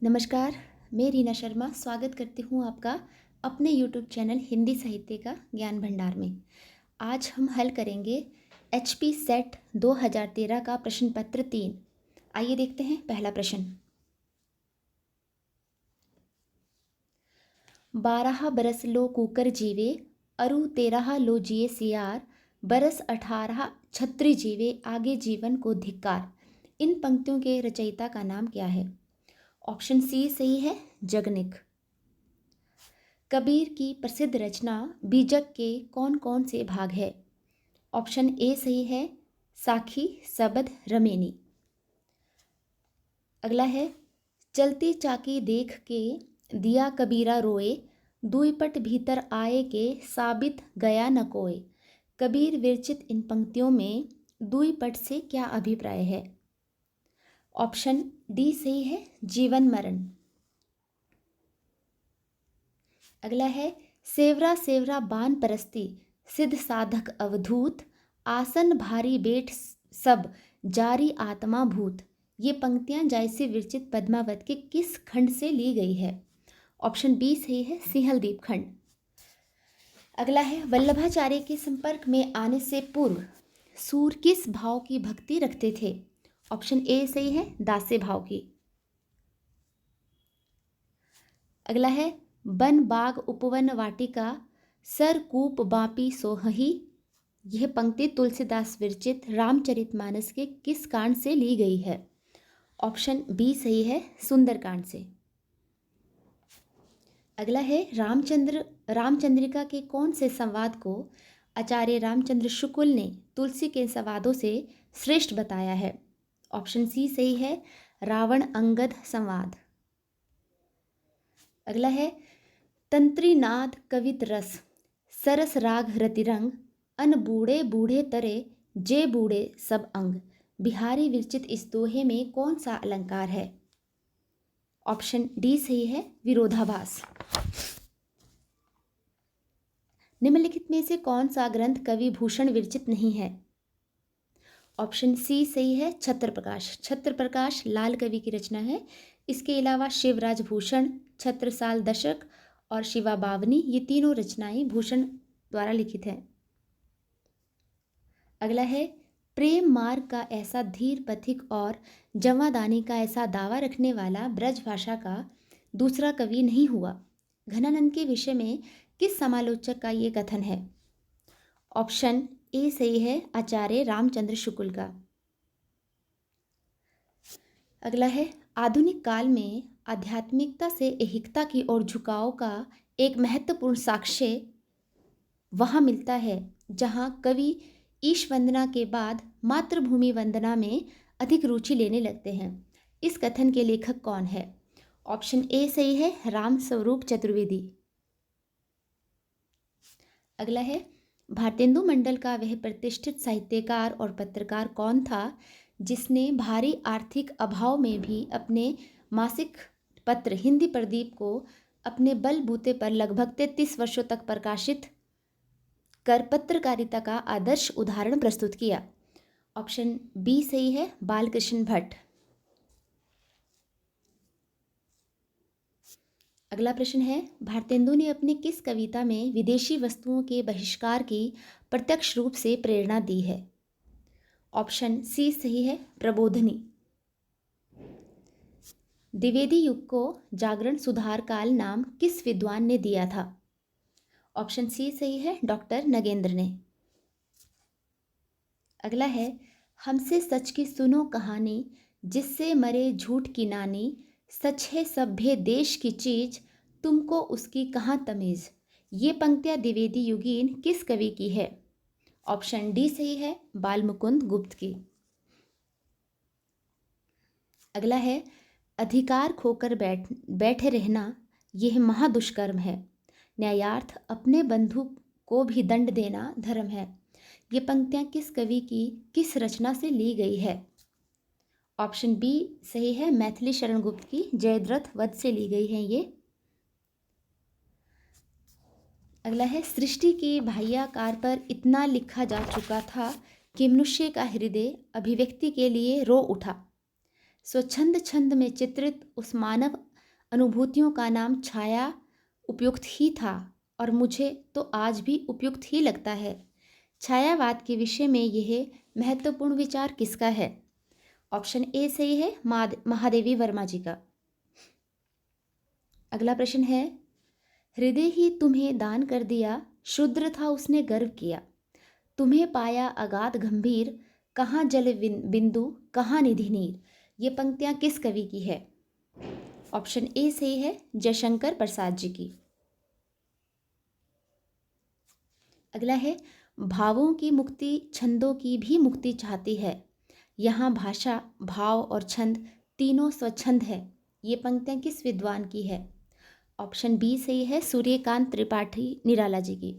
नमस्कार, मैं रीना शर्मा स्वागत करती हूँ आपका अपने यूट्यूब चैनल हिंदी साहित्य का ज्ञान भंडार में। आज हम हल करेंगे HP सेट 2013 का प्रश्न पत्र 3। आइए देखते हैं पहला प्रश्न। 12 बरस लो कुकर जीवे, अरु 13 लो जिए सियार, बरस 18 छत्री जीवे, आगे जीवन को धिक्कार। इन पंक्तियों के रचयिता का नाम क्या है? ऑप्शन सी सही है, जगनिक। कबीर की प्रसिद्ध रचना बीजक के कौन कौन से भाग है? ऑप्शन ए सही है, साखी, सबद, रमेनी। अगला है, चलती चाकी देख के दिया कबीरा रोए, दुई पट भीतर आए के साबित गया न कोय। कबीर विरचित इन पंक्तियों में दुई पट से क्या अभिप्राय है? ऑप्शन डी सही है, जीवन मरण। अगला है, सेवरा सेवरा बान परस्ती, सिद्ध साधक अवधूत, आसन भारी बेट सब, जारी आत्मा भूत। ये पंक्तियां जायसी विरचित पद्मावत के किस खंड से ली गई है? ऑप्शन बी सही है, सिंहलदीप खंड। अगला है, वल्लभाचार्य के संपर्क में आने से पूर्व सूर किस भाव की भक्ति रखते थे? ऑप्शन ए सही है, दास्य भाव की। अगला है, बन बाग उपवन वाटिका, सर कूप बापी सोहही। यह पंक्ति तुलसीदास विरचित रामचरितमानस के किस कांड से ली गई है? ऑप्शन बी सही है, सुंदरकांड से। अगला है, रामचंद्रिका के कौन से संवाद को आचार्य रामचंद्र शुक्ल ने तुलसी के संवादों से श्रेष्ठ बताया है? ऑप्शन सी सही है, रावण अंगद संवाद। अगला है, तंत्रीनाद कवित रस, सरस राग रतिरंग, अन बूढ़े बूढ़े तरे, जे बूढ़े सब अंग। बिहारी विरचित इस दोहे में कौन सा अलंकार है? ऑप्शन डी सही है, विरोधाभास। निम्नलिखित में से कौन सा ग्रंथ कवि भूषण विरचित नहीं है? ऑप्शन सी सही है, छत्रप्रकाश। छत्रप्रकाश लाल कवि की रचना है। इसके अलावा शिवराज भूषण, छत्रसाल दशक और शिवा बावनी, ये तीनों रचनाएं भूषण द्वारा लिखित हैं। अगला है, प्रेम मार्ग का ऐसा धीर पथिक और जमादानी का ऐसा दावा रखने वाला ब्रज भाषा का दूसरा कवि नहीं हुआ। घनानंद के विषय में किस समालोचक का ये कथन है? ऑप्शन ए सही है, आचार्य रामचंद्र शुक्ल का। अगला है, आधुनिक काल में आध्यात्मिकता से ऐहिकता की ओर झुकाव का एक महत्वपूर्ण साक्ष्य वहाँ मिलता है जहाँ कवि ईश वंदना के बाद मातृभूमि वंदना में अधिक रुचि लेने लगते हैं। इस कथन के लेखक कौन है? ऑप्शन ए सही है, राम स्वरूप चतुर्वेदी। अगला है, भारतेंदु मंडल का वह प्रतिष्ठित साहित्यकार और पत्रकार कौन था जिसने भारी आर्थिक अभाव में भी अपने मासिक पत्र हिंदी प्रदीप को अपने बलबूते पर लगभग 33 वर्षों तक प्रकाशित कर पत्रकारिता का आदर्श उदाहरण प्रस्तुत किया? ऑप्शन बी सही है, बालकृष्ण भट्ट। अगला प्रश्न है, भारतेंदु ने अपनी किस कविता में विदेशी वस्तुओं के बहिष्कार की प्रत्यक्ष रूप से प्रेरणा दी है? ऑप्शन सी सही है, प्रबोधिनी। द्विवेदी युग को जागरण सुधार काल नाम किस विद्वान ने दिया था? ऑप्शन सी सही है, डॉक्टर नगेंद्र ने। अगला है, हमसे सच की सुनो कहानी, जिससे मरे झूठ की नानी, सच है सभ्य देश की चीज, तुमको उसकी कहाँ तमीज। ये पंक्तियां द्विवेदी युगीन किस कवि की है? ऑप्शन डी सही है, बालमुकुंद गुप्त की। अगला है, अधिकार खोकर बैठे रहना यह महादुष्कर्म है, न्यायार्थ अपने बंधु को भी दंड देना धर्म है। ये पंक्तियां किस कवि की किस रचना से ली गई है? ऑप्शन बी सही है, मैथिली शरण गुप्त की जयद्रथ वध से ली गई है ये। अगला है, सृष्टि के बाह्याकार पर इतना लिखा जा चुका था कि मनुष्य का हृदय अभिव्यक्ति के लिए रो उठा। स्वच्छंद छंद में चित्रित उस मानव अनुभूतियों का नाम छाया उपयुक्त ही था और मुझे तो आज भी उपयुक्त ही लगता है। छायावाद के विषय में यह महत्वपूर्ण विचार किसका है? ऑप्शन ए सही है, महादेवी वर्मा जी का। अगला प्रश्न है, हृदय ही तुम्हें दान कर दिया, शुद्र था उसने गर्व किया, तुम्हें पाया अगाध गंभीर, कहाँ जल बिंदु कहाँ निधि नीर। ये पंक्तियां किस कवि की है? ऑप्शन ए सही है, जयशंकर प्रसाद जी की। अगला है, भावों की मुक्ति छंदों की भी मुक्ति चाहती है, यहाँ भाषा भाव और छंद तीनों स्वच्छंद है। ये पंक्तियां किस विद्वान की है? ऑप्शन बी सही है, सूर्यकांत त्रिपाठी निराला जी की।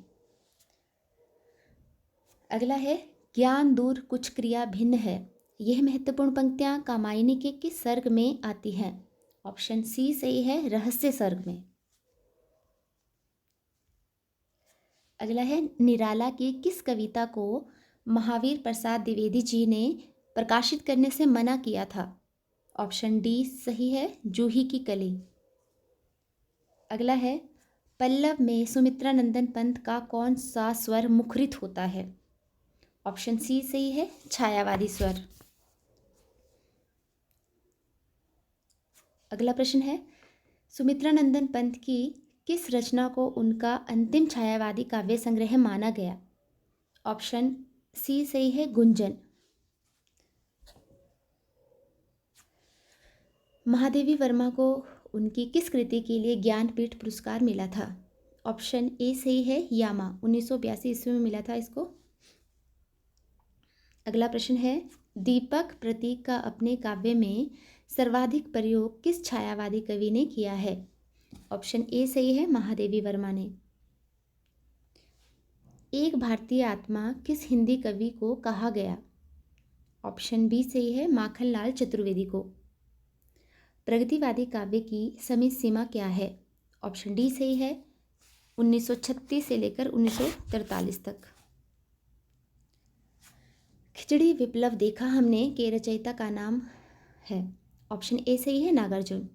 अगला है, ज्ञान दूर कुछ क्रिया भिन्न है, यह महत्वपूर्ण पंक्तियां कामायनी के किस सर्ग में आती हैं? ऑप्शन सी सही है, रहस्य सर्ग में। अगला है, निराला की किस कविता को महावीर प्रसाद द्विवेदी जी ने प्रकाशित करने से मना किया था? ऑप्शन डी सही है, जूही की कली। अगला है, पल्लव में सुमित्रा नंदन पंत का कौन सा स्वर मुखरित होता है? ऑप्शन सी सही है, छायावादी स्वर। अगला प्रश्न है, सुमित्रा नंदन पंत की किस रचना को उनका अंतिम छायावादी काव्य संग्रह माना गया? ऑप्शन सी सही है, गुंजन। महादेवी वर्मा को उनकी किस कृति के लिए ज्ञानपीठ पुरस्कार मिला था? ऑप्शन ए सही है, यामा, 1982 ईस्वी में मिला था इसको। अगला प्रश्न है, दीपक प्रतीक का अपने काव्य में सर्वाधिक प्रयोग किस छायावादी कवि ने किया है? ऑप्शन ए सही है, महादेवी वर्मा ने। एक भारतीय आत्मा किस हिंदी कवि को कहा गया? ऑप्शन बी सही है, माखनलाल चतुर्वेदी को। प्रगतिवादी काव्य की समय सीमा क्या है? ऑप्शन डी सही है, 1936 से लेकर 1943 तक। खिचड़ी विप्लव देखा हमने के रचयिता का नाम है? ऑप्शन ए सही है, नागार्जुन।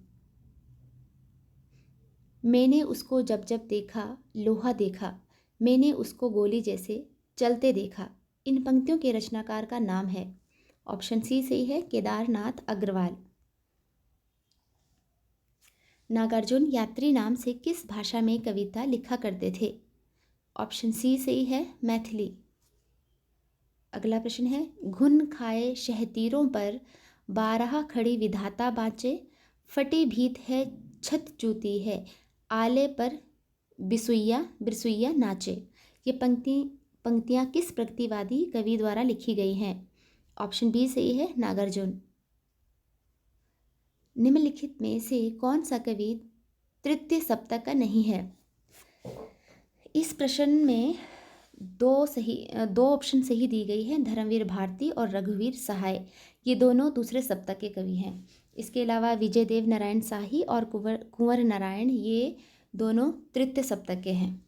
मैंने उसको जब जब देखा लोहा देखा, मैंने उसको गोली जैसे चलते देखा। इन पंक्तियों के रचनाकार का नाम है? ऑप्शन सी सही है, केदारनाथ अग्रवाल। नागार्जुन यात्री नाम से किस भाषा में कविता लिखा करते थे? ऑप्शन सी सही है, मैथिली। अगला प्रश्न है, घुन खाए शहतीरों पर 12 खड़ी विधाता बाँचे, फटी भीत है छत चूती है, आले पर बिरसुइया नाचे। ये पंक्तियाँ किस प्रगतिवादी कवि द्वारा लिखी गई हैं? ऑप्शन बी सही है, नागार्जुन। निम्नलिखित में से कौन सा कवि तृतीय सप्तक का नहीं है? इस प्रश्न में दो ऑप्शन सही दी गई है, धर्मवीर भारती और रघुवीर सहाय। ये दोनों दूसरे सप्तक के कवि हैं। इसके अलावा विजय देव नारायण शाही और कुंवर नारायण, ये दोनों तृतीय सप्तक के हैं।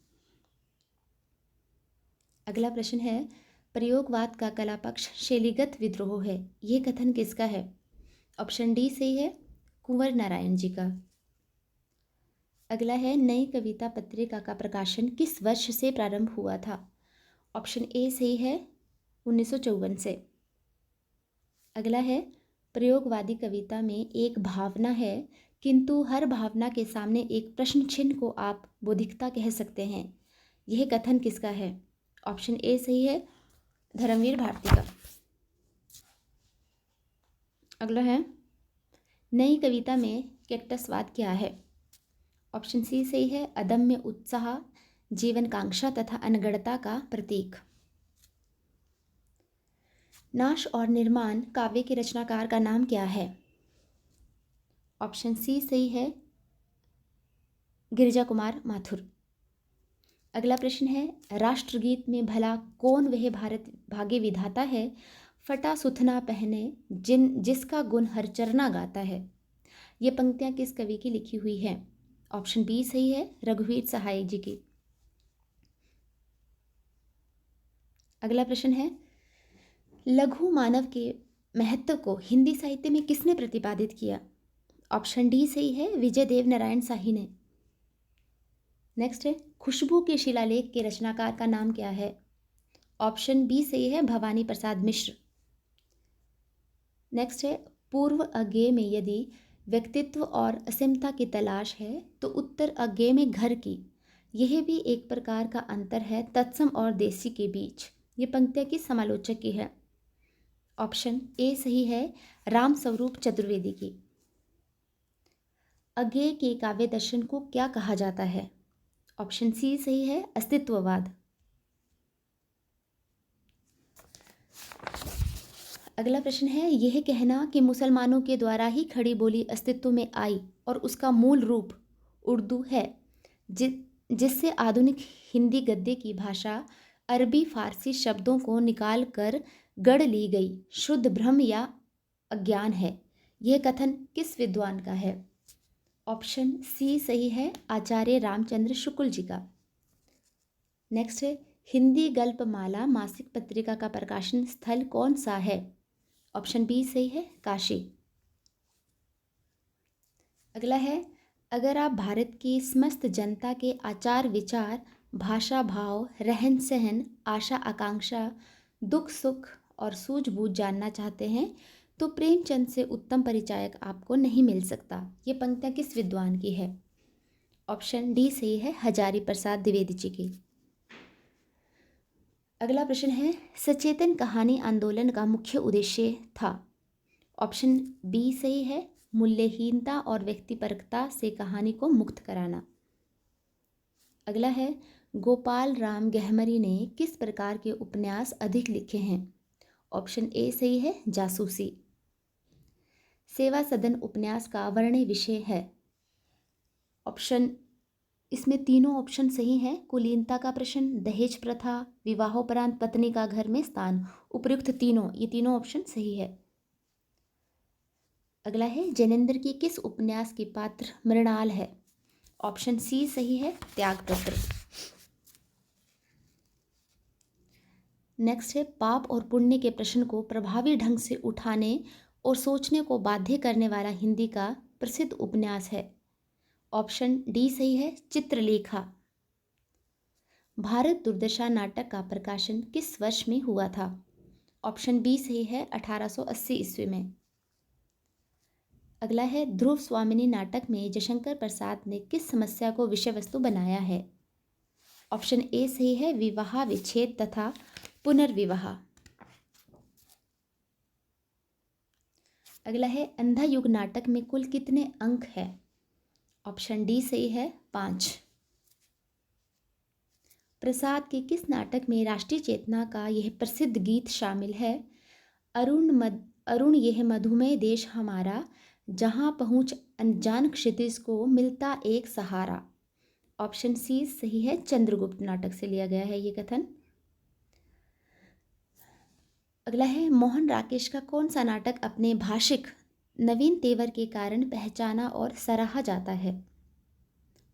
अगला प्रश्न है, प्रयोगवाद का कला पक्ष शैलीगत विद्रोह है, ये कथन किसका है? ऑप्शन डी सही है, कुंवर नारायण जी का। अगला है, नई कविता पत्रिका का प्रकाशन किस वर्ष से प्रारंभ हुआ था? ऑप्शन ए सही है, 1954 से। अगला है, प्रयोगवादी कविता में एक भावना है किंतु हर भावना के सामने एक प्रश्न चिन्ह को आप बौद्धिकता कह सकते हैं, यह कथन किसका है? ऑप्शन ए सही है, धर्मवीर भारती का। अगला है, नई कविता में कैक्टसवाद क्या है? ऑप्शन सी सही है, अदम्य उत्साह, जीवनकांक्षा तथा अनगढ़ता का प्रतीक। नाश और निर्माण काव्य के रचनाकार का नाम क्या है? ऑप्शन सी सही है, गिरिजा कुमार माथुर। अगला प्रश्न है, राष्ट्रगीत में भला कौन वह भारत भाग्य विधाता है, फटा सुथना पहने जिसका गुण हर चरना गाता है। ये पंक्तियां किस कवि की लिखी हुई हैं? ऑप्शन बी सही है, रघुवीर सहाय जी की। अगला प्रश्न है, लघु मानव के महत्व को हिंदी साहित्य में किसने प्रतिपादित किया? ऑप्शन डी सही है, विजय देव नारायण शाही ने। नेक्स्ट है, खुशबू के शिलालेख के रचनाकार का नाम क्या है? ऑप्शन बी सही है, भवानी प्रसाद मिश्र। नेक्स्ट है, पूर्व अज्ञेय में यदि व्यक्तित्व और असीमता की तलाश है तो उत्तर अज्ञेय में घर की। यह भी एक प्रकार का अंतर है तत्सम और देसी के बीच। ये पंक्तियाँ किस समालोचक की है? ऑप्शन ए सही है, राम स्वरूप चतुर्वेदी की। अज्ञेय के काव्य दर्शन को क्या कहा जाता है? ऑप्शन सी सही है, अस्तित्ववाद। अगला प्रश्न है, यह कहना कि मुसलमानों के द्वारा ही खड़ी बोली अस्तित्व में आई और उसका मूल रूप उर्दू है, जिससे आधुनिक हिंदी गद्य की भाषा अरबी फारसी शब्दों को निकाल कर गढ़ ली गई, शुद्ध भ्रम या अज्ञान है। यह कथन किस विद्वान का है? ऑप्शन सी सही है, आचार्य रामचंद्र शुक्ल जी का। नेक्स्ट है, हिंदी गल्पमाला मासिक पत्रिका का प्रकाशन स्थल कौन सा है? ऑप्शन बी सही है, काशी। अगला है, अगर आप भारत की समस्त जनता के आचार विचार, भाषा भाव, रहन सहन, आशा आकांक्षा, दुख सुख और सूझबूझ जानना चाहते हैं तो प्रेमचंद से उत्तम परिचायक आपको नहीं मिल सकता। ये पंक्तियाँ किस विद्वान की है? ऑप्शन डी सही है, हजारी प्रसाद द्विवेदी जी की। अगला प्रश्न है, सचेतन कहानी आंदोलन का मुख्य उद्देश्य था? ऑप्शन बी सही है, मूल्यहीनता और व्यक्तिपरकता से कहानी को मुक्त कराना। अगला है, गोपाल राम गहमरी ने किस प्रकार के उपन्यास अधिक लिखे हैं? ऑप्शन ए सही है, जासूसी। सेवा सदन उपन्यास का वर्ण्य विषय है? ऑप्शन, इसमें तीनों ऑप्शन सही हैं। कुलीनता का प्रश्न, दहेज प्रथा, विवाहोपरांत पत्नी का घर में स्थान, उपर्युक्त तीनों, ये तीनों ऑप्शन सही है। अगला है, जैनेन्द्र की किस उपन्यास की पात्र मृणाल है? ऑप्शन सी सही है, त्यागपत्र। नेक्स्ट है, पाप और पुण्य के प्रश्न को प्रभावी ढंग से उठाने और सोचने को बाध्य करने वाला हिंदी का प्रसिद्ध उपन्यास है? ऑप्शन डी सही है, चित्रलेखा। भारत दुर्दशा नाटक का प्रकाशन किस वर्ष में हुआ था? ऑप्शन बी सही है, 1880 ईस्वी में। अगला है, ध्रुव स्वामिनी नाटक में जयशंकर प्रसाद ने किस समस्या को विषय वस्तु बनाया है? ऑप्शन ए सही है, विवाह विच्छेद तथा पुनर्विवाह। अगला है, अंधा युग नाटक में कुल कितने अंक है? ऑप्शन डी सही है, 5। प्रसाद के किस नाटक में राष्ट्रीय चेतना का यह प्रसिद्ध गीत शामिल है? अरुण यह मधुमेह देश हमारा, जहाँ पहुँच अनजान क्षितिज को मिलता एक सहारा। ऑप्शन सी सही है, चंद्रगुप्त नाटक से लिया गया है ये कथन। अगला है, मोहन राकेश का कौन सा नाटक अपने भाषिक नवीन तेवर के कारण पहचाना और सराहा जाता है?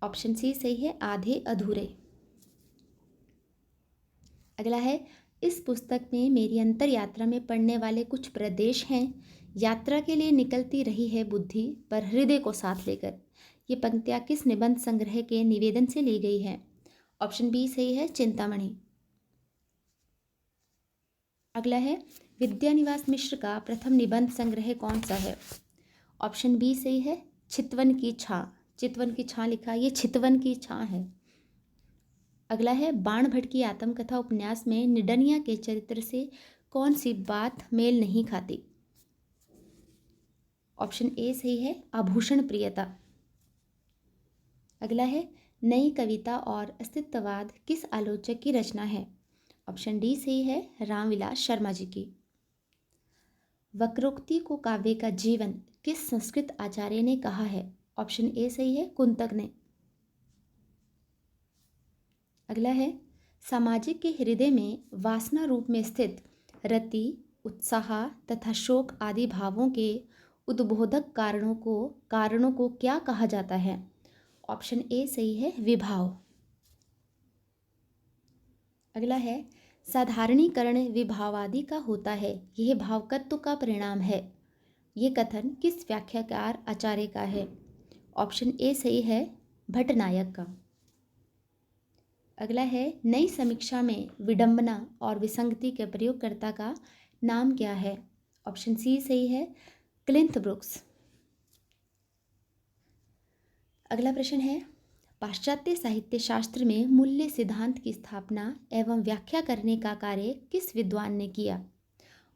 ऑप्शन सी सही है, आधे अधूरे। अगला है, इस पुस्तक में मेरी अंतर यात्रा में पढ़ने वाले कुछ प्रदेश हैं, यात्रा के लिए निकलती रही है बुद्धि पर हृदय को साथ लेकर। ये पंक्तियाँ किस निबंध संग्रह के निवेदन से ली गई है? ऑप्शन बी सही है, चिंतामणि। अगला है, विद्यानिवास मिश्र का प्रथम निबंध संग्रह कौन सा है? ऑप्शन बी सही है, चितवन की छां। चितवन की छां लिखा, ये चितवन की छां है। अगला है, बाण भट्ट की आत्मकथा उपन्यास में निडनिया के चरित्र से कौन सी बात मेल नहीं खाती? ऑप्शन ए सही है, आभूषण प्रियता। अगला है, नई कविता और अस्तित्ववाद किस आलोचक की रचना है? ऑप्शन डी सही है, रामविलास शर्मा जी की। वक्रोक्ति को काव्य का जीवन किस संस्कृत आचार्य ने कहा है? ऑप्शन ए सही है, कुंतक ने। अगला है, सामाजिक के हृदय में वासना रूप में स्थित रति, उत्साह तथा शोक आदि भावों के उद्बोधक कारणों को क्या कहा जाता है? ऑप्शन ए सही है, विभाव। अगला है, साधारणीकरण विभावादि का होता है, यह भावकत्व का परिणाम है। ये कथन किस व्याख्याकार आचार्य का है? ऑप्शन ए सही है, भट्टनायक का। अगला है, नई समीक्षा में विडंबना और विसंगति के प्रयोगकर्ता का नाम क्या है? ऑप्शन सी सही है, क्लिंथ ब्रुक्स। अगला प्रश्न है, पाश्चात्य साहित्य शास्त्र में मूल्य सिद्धांत की स्थापना एवं व्याख्या करने का कार्य किस विद्वान ने किया?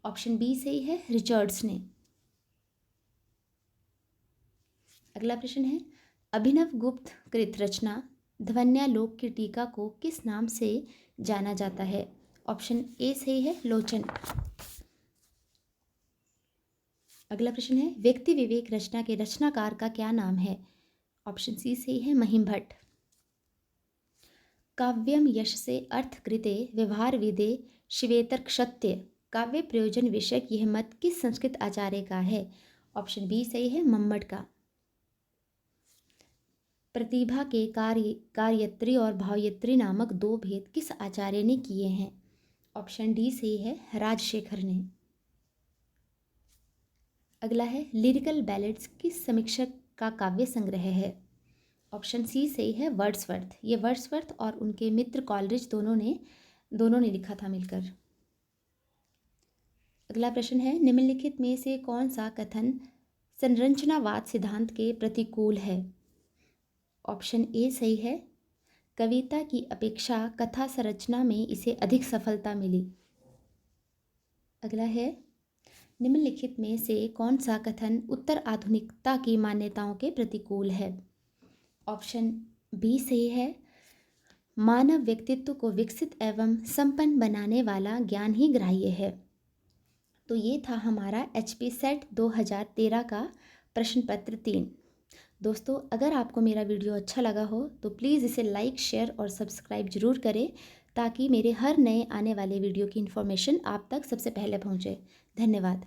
ऑप्शन बी सही है, रिचर्ड्स ने। अगला प्रश्न है, अभिनव गुप्त कृत रचना ध्वन्यालोक की टीका को किस नाम से जाना जाता है? ऑप्शन ए सही है, लोचन। अगला प्रश्न है, व्यक्ति विवेक रचना के रचनाकार का क्या नाम है? ऑप्शन सी सही है, महिम भट्ट। काव्यम यश से अर्थ कृते व्यवहार विदे शिवेतर्क्षत्य काव्य प्रयोजन विषयक यह मत किस संस्कृत आचार्य का है? ऑप्शन बी सही है, मम्मट का। प्रतिभा के कार्यत्री और भावयत्री नामक दो भेद किस आचार्य ने किए हैं? ऑप्शन डी सही है, राजशेखर ने। अगला है, लिरिकल बैलेड्स किस समीक्षक का काव्य संग्रह है? ऑप्शन सी सही है, वर्ड्सवर्थ। ये वर्ड्सवर्थ और उनके मित्र कॉलरिज दोनों ने लिखा था मिलकर। अगला प्रश्न है, निम्नलिखित में से कौन सा कथन संरचनावाद सिद्धांत के प्रतिकूल है? ऑप्शन ए सही है, कविता की अपेक्षा कथा संरचना में इसे अधिक सफलता मिली। अगला है, निम्नलिखित में से कौन सा कथन उत्तर आधुनिकता की मान्यताओं के प्रतिकूल है? ऑप्शन बी सही है, मानव व्यक्तित्व को विकसित एवं संपन्न बनाने वाला ज्ञान ही ग्राह्य है। तो ये था हमारा HP सेट 2013 का प्रश्न पत्र 3। दोस्तों, अगर आपको मेरा वीडियो अच्छा लगा हो तो प्लीज़ इसे लाइक, शेयर और सब्सक्राइब जरूर करें ताकि मेरे हर नए आने वाले वीडियो की इन्फॉर्मेशन आप तक सबसे पहले पहुँचे। धन्यवाद।